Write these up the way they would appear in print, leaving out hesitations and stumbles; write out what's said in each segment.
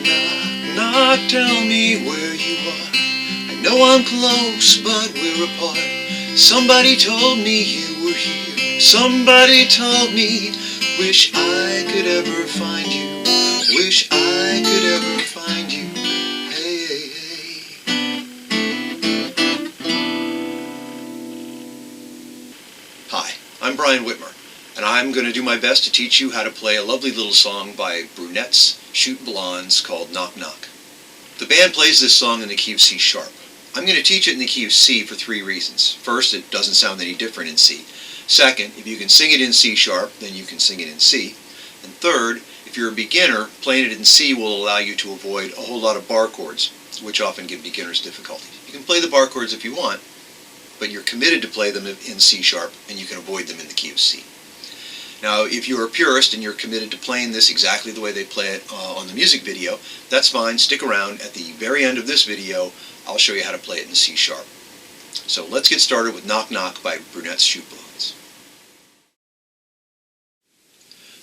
Knock, knock, tell me where you are. I know I'm close, but we're apart. Somebody told me you were here. Somebody told me. Wish I could ever find you. Wish I could ever find you. Hey, hey, hey. Hi, I'm Brian Whitmer, and I'm going to do my best to teach you how to play a lovely little song by Brunettes Shoot Blondes called Knock Knock. The band plays this song in the key of C sharp. I'm going to teach it in the key of C for three reasons. First, it doesn't sound any different in C. Second, if you can sing it in C sharp, then you can sing it in C. And third, if you're a beginner, playing it in C will allow you to avoid a whole lot of bar chords, which often give beginners difficulty. You can play the bar chords if you want, but you're committed to play them in C sharp, and you can avoid them in the key of C. Now, if you're a purist and you're committed to playing this exactly the way they play it on the music video, that's fine. Stick around. At the very end of this video, I'll show you how to play it in C sharp. So let's get started with Knock Knock by Brunettes Shoot Blondes.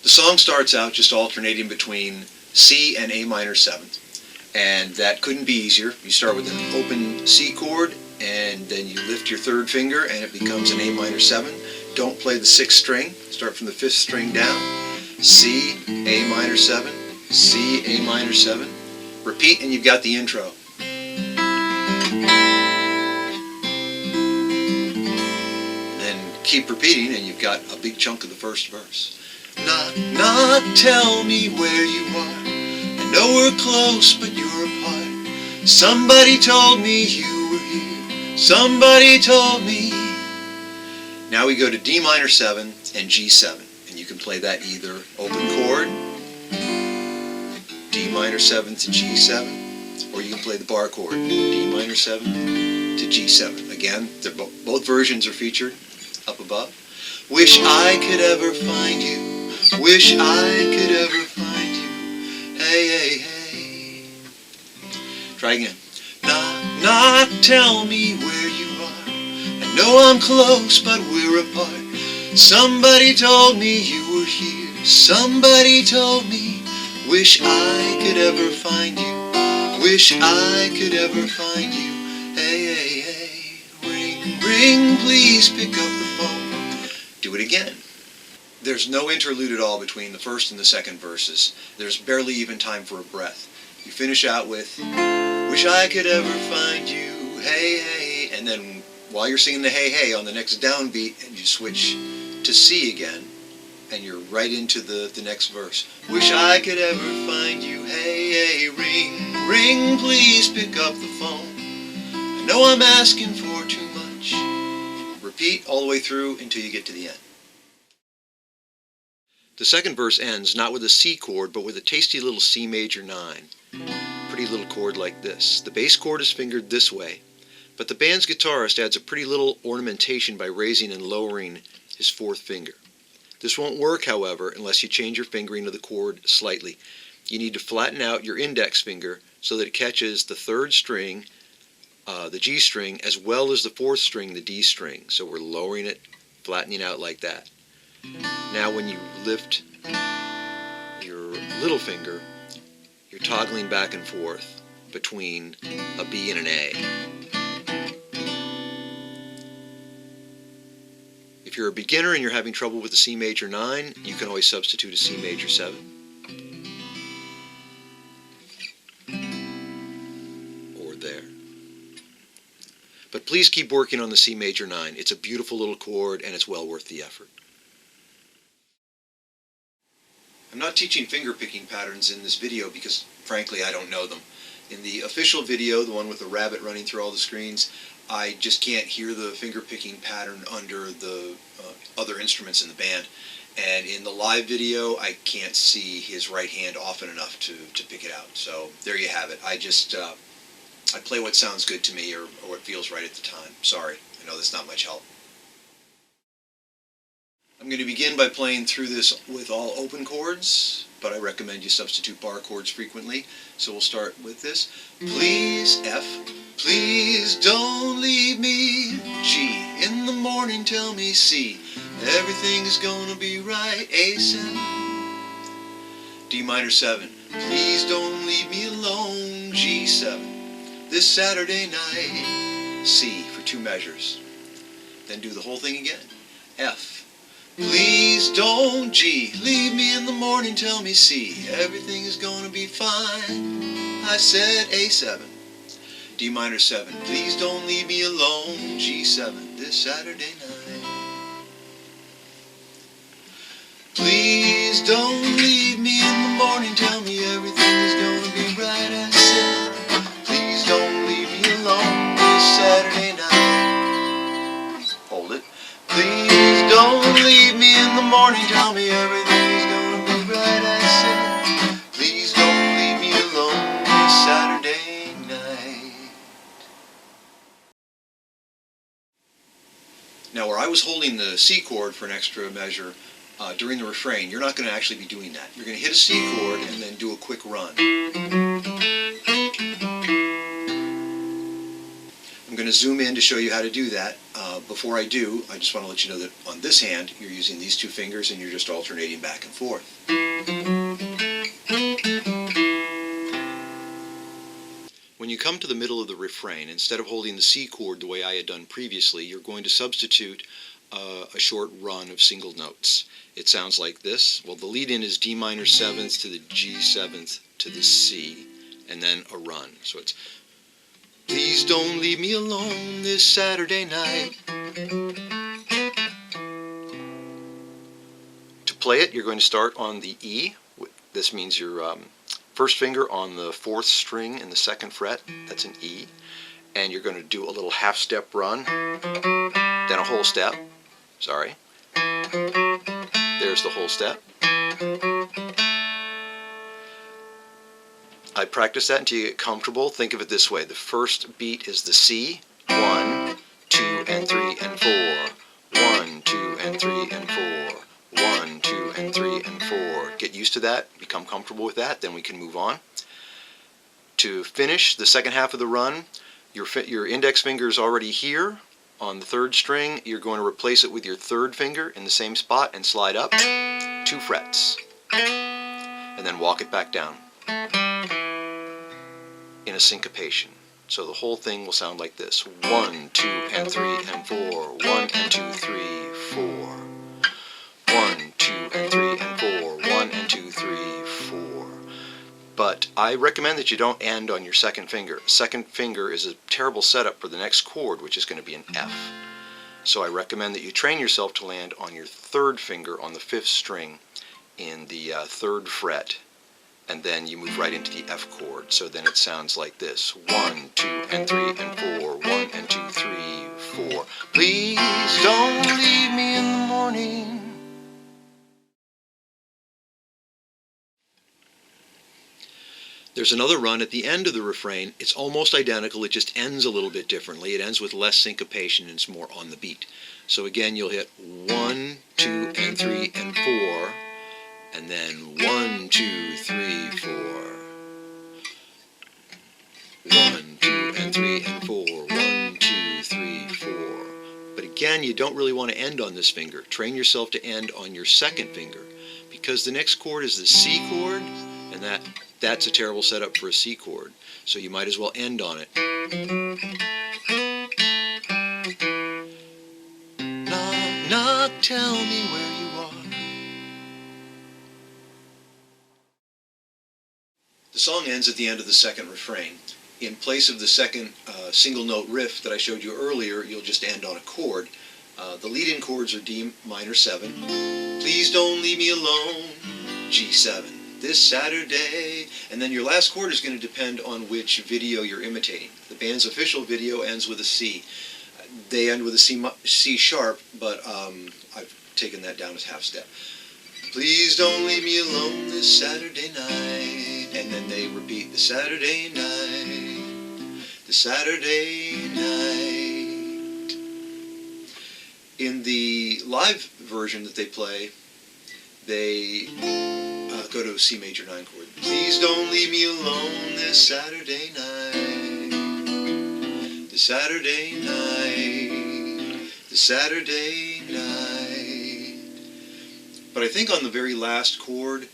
The song starts out just alternating between C and A minor 7, and that couldn't be easier. You start with an open C chord, and then you lift your third finger, and it becomes an A minor 7. Don't play the 6th string. Start from the 5th string down. C, A minor 7, C, A minor 7. Repeat, and you've got the intro. Keep repeating, and you've got a big chunk of the first verse. Knock, knock, tell me where you are. I know we're close, but you're apart. Somebody told me you were here. Somebody told me. Now we go to D minor 7 and G7, and you can play that either open chord, D minor 7 to G7, or you can play the bar chord, D minor 7 to G7. Again, both versions are featured up above. Wish I could ever find you. Wish I could ever find you. Hey, hey, hey. Try again. Knock, knock, tell me where you are. I know I'm close, but we're apart. Somebody told me you were here. Somebody told me. Wish I could ever find you. Wish I could ever find you. Hey, hey, hey. Ring, ring, please pick up the phone. Do it again. There's no interlude at all between the first and the second verses. There's barely even time for a breath. You finish out with, wish I could ever find you, hey, hey, and then while you're singing the hey, hey on the next downbeat, and you switch to C again, and you're right into the next verse. Wish I could ever find you, hey, hey, ring, ring, please pick up the phone. I know I'm asking for too much. Repeat all the way through until you get to the end. The second verse ends not with a C chord, but with a tasty little C major 9. Pretty little chord like this. The bass chord is fingered this way, but the band's guitarist adds a pretty little ornamentation by raising and lowering his 4th finger. This won't work, however, unless you change your fingering of the chord slightly. You need to flatten out your index finger so that it catches the 3rd string, the G string, as well as the 4th string, the D string. So we're lowering it, flattening out like that. Now when you lift your little finger, you're toggling back and forth between a B and an A. If you're a beginner and you're having trouble with the C major 9, you can always substitute a C major 7. Or there. But please keep working on the C major 9. It's a beautiful little chord, and it's well worth the effort. I'm not teaching finger picking patterns in this video because, frankly, I don't know them. In the official video, the one with the rabbit running through all the screens, I just can't hear the finger picking pattern under the other instruments in the band. And in the live video, I can't see his right hand often enough to pick it out. So there you have it. I play what sounds good to me or what feels right at the time. Sorry, I know that's not much help. I'm going to begin by playing through this with all open chords, but I recommend you substitute bar chords frequently. So we'll start with this. Please, F. Please don't leave me. G. In the morning tell me C. Everything is gonna be right. A7. D minor 7. Please don't leave me alone, G7. This Saturday night. C for 2 measures. Then do the whole thing again. F. Please don't, G. Leave me in the morning, tell me C. Everything is gonna be fine. I said A7. D minor 7. Please don't leave me alone, G7. This Saturday night. Please don't leave me in the morning, tell me everything is gonna be right. I said, please don't leave me alone this Saturday night. Hold it. Please don't leave me in the morning, tell me everything is gonna be right. I said, please don't leave me alone this Saturday night. Now, where I was holding the C chord for an extra measure during the refrain, you're not going to actually be doing that. You're going to hit a C chord and then do a quick run. I'm going to zoom in to show you how to do that. Before I do, I just want to let you know that on this hand, you're using these 2 fingers and you're just alternating back and forth. When you come to the middle of the refrain, instead of holding the C chord the way I had done previously, you're going to substitute a short run of single notes. It sounds like this. Well, the lead-in is D minor 7th to the G7th to the C, and then a run. So it's, please don't leave me alone this Saturday night. To play it, you're going to start on the E. This means your first finger on the 4th string in the 2nd fret. That's an E. And you're going to do a little half-step run, then a whole step. Sorry. There's the whole step. I practice that until you get comfortable. Think of it this way. The first beat is the C. 1, 2, and 3, and 4. 1, 2, and 3, and 4. 1, 2, and 3, and 4. Get used to that. Become comfortable with that. Then we can move on. To finish the second half of the run, your index finger is already here on the 3rd string. You're going to replace it with your 3rd finger in the same spot and slide up 2 frets. And then walk it back down in a syncopation. So the whole thing will sound like this. 1, 2, and 3, and 4. 1, and 2, 3, 4. 1, 2, and 3, and 4. 1, and 2, 3, 4. But I recommend that you don't end on your 2nd finger. 2nd finger is a terrible setup for the next chord, which is going to be an F. So I recommend that you train yourself to land on your 3rd finger on the 5th string in the 3rd fret, and then you move right into the F chord. So then it sounds like this. 1, 2, and 3, and 4. 1, and 2, 3, 4. Please don't leave me in the morning. There's another run at the end of the refrain. It's almost identical. It just ends a little bit differently. It ends with less syncopation and it's more on the beat. So again, you'll hit 1, 2, and 3, and 4, and then 1, 2, 3, 4. 1, 2, and 3, and 4. 1, 2, 3, 4. But again, you don't really want to end on this finger. Train yourself to end on your 2nd finger, because the next chord is the C chord, and that's a terrible setup for a C chord. So you might as well end on it. Knock, knock, tell me where you are. The song ends at the end of the 2nd refrain. In place of the 2nd single note riff that I showed you earlier, you'll just end on a chord. The lead-in chords are D minor 7. Please don't leave me alone, G7. This Saturday, and then your last chord is going to depend on which video you're imitating. The band's official video ends with a C. They end with a C sharp, but I've taken that down as half step. Please don't leave me alone this Saturday night, and then they repeat the Saturday night, the Saturday night. In the live version that they play, they go to a C major 9 chord. Please don't leave me alone this Saturday night, the Saturday night, the Saturday night. But I think on the very last chord,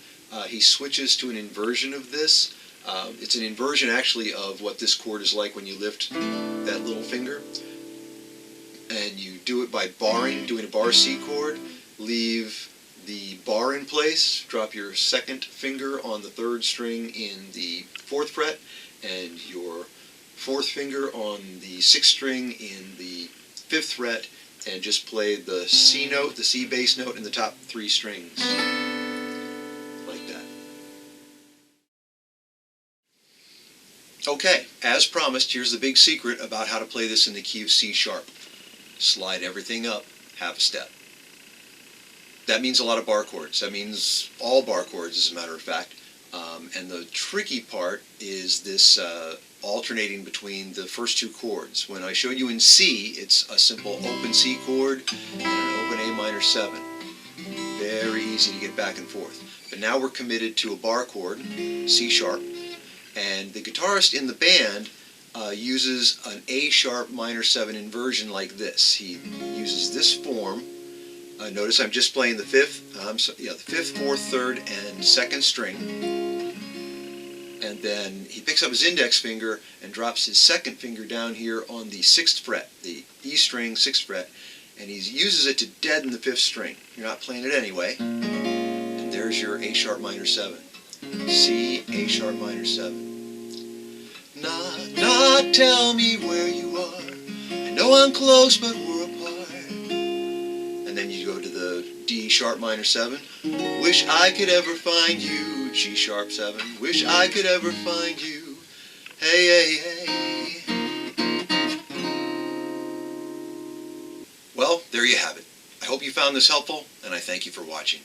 he switches to an inversion of this. It's an inversion actually of what this chord is like when you lift that little finger. And you do it by barring, doing a bar C chord, leave the bar in place, drop your second finger on the third string in the fourth fret, and your fourth finger on the sixth string in the fifth fret, and just play the C note, the C bass note, and the top three strings. Like that. Okay, as promised, here's the big secret about how to play this in the key of C sharp. Slide everything up half a step. That means a lot of bar chords. That means all bar chords, as a matter of fact. And the tricky part is this alternating between the first two chords. When I showed you in C, it's a simple open C chord and an open A minor 7. Very easy to get back and forth. But now we're committed to a bar chord, C sharp, and the guitarist in the band uses an A sharp minor 7 inversion like this. He uses this form. Notice I'm just playing the fifth, the fifth, fourth, third, and second string. And then he picks up his index finger and drops his second finger down here on the sixth fret, the E string, sixth fret, and he uses it to deaden the fifth string. You're not playing it anyway. And there's your A sharp minor 7. C, A sharp minor 7. Not tell me where you are. I know I'm close, but we're apart. And then you go to the D sharp minor 7. Wish I could ever find you. G sharp 7. Wish I could ever find you. Hey, hey, hey. Well, there you have it. I hope you found this helpful, and I thank you for watching.